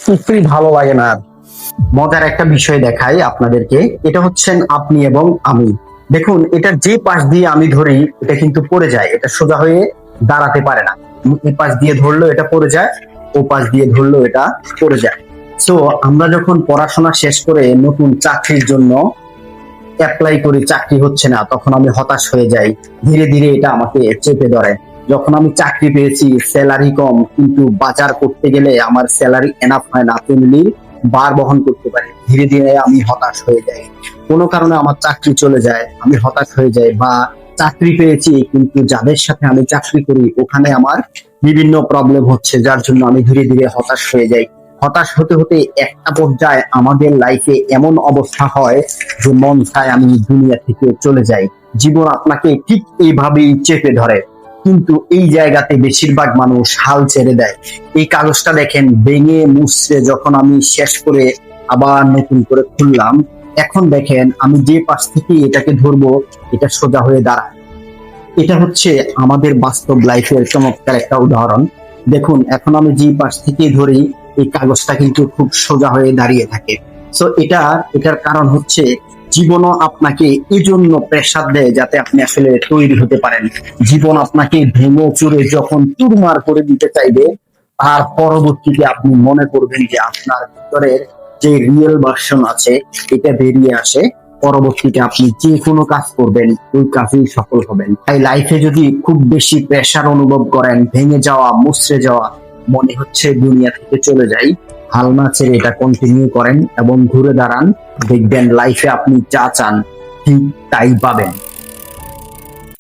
কিছুই ভালো লাগে না। মজার একটা বিষয় দেখাই আপনাদেরকে, এটা হচ্ছেন আপনি এবং আমি। দেখুন, এটা যে পাশ দিয়ে আমি ধরি এটা কিন্তু পড়ে যায়, এটা সোজা হয়ে দাঁড়াতে পারে না। এ পাশ দিয়ে ধরলো এটা পড়ে যায়, ও পাশ দিয়ে ধরলো এটা পড়ে যায়। তো আমরা যখন পড়াশোনা শেষ করে নতুন চাকরির জন্য অ্যাপ্লাই করি, চাকরি হচ্ছে না, তখন আমি হতাশ হয়ে যাই। ধীরে ধীরে এটা আমাকে চেপে ধরে। যখন আমি চাকরি পেয়েছি, স্যালারি কম, কিন্তু বাজার করতে গেলে আমার স্যালারি এনাফ হয় না, ফ্যামিলির বার বহন করতে পারি। ধীরে ধীরে আমি হতাশ হয়ে যাই। কোনো কারণে আমার চাকরি চলে যায়, আমি হতাশ হয়ে যাই। বা চাকরি পেয়েছি কিন্তু যাদের সাথে আমি চাকরি করি ওখানে আমার বিভিন্ন প্রবলেম হচ্ছে, যার জন্য আমি ধীরে ধীরে হতাশ হয়ে যাই। হতাশ হতে হতে একটা পর্যায়ে আমাদের লাইফে এমন অবস্থা হয় যে মন চায় আমি দুনিয়া থেকে চলে যাই। জীবন আপনাকে ঠিক এইভাবেই চেপে ধরে, কিন্তু এই জায়গাতে বেশিরভাগ মানুষ হাল ছেড়ে দেয়। এই কাগজটা দেখেন, ভেঙে মুছড়ে যখন আমি শেষ করে আবার নতুন করে খুললাম, এখন দেখেন আমি যে পাশ থেকে এটাকে ধরবো এটা সোজা হয়ে দাঁড়ায়। এটা হচ্ছে আমাদের বাস্তব লাইফের চমৎকার একটা উদাহরণ। দেখুন, এখন আমি যে পাশ থেকে ধরি এই কাগজটা কিন্তু খুব সোজা হয়ে দাঁড়িয়ে থাকে। সো এটার কারণ হচ্ছে জীবনও আপনাকে এই জন্য প্রেসার দেয় যাতে আপনি আসলে তৈরি হতে পারেন। জীবন আপনাকে ভেঙে চুরে যখন চুরমার করে দিতে চাইবে, তার পরবর্তীতে আপনি মনে করবেন যে আপনার ভিতরের যে রিয়েল ভার্সন আছে এটা বেরিয়ে আসে। পরবর্তীতে আপনি যে কোনো কাজ করবেন ওই কাজেই সফল হবেন। তাই লাইফে যদি খুব বেশি প্রেসার অনুভব করেন, ভেঙে যাওয়া, মুছড়ে যাওয়া, মনে হচ্ছে দুনিয়া থেকে চলে যাই, হাল না ছেড়ে এটা কন্টিনিউ করেন এবং ঘুরে দাঁড়ান। দেখবেন লাইফে আপনি যা চান ঠিক তাই পাবেন।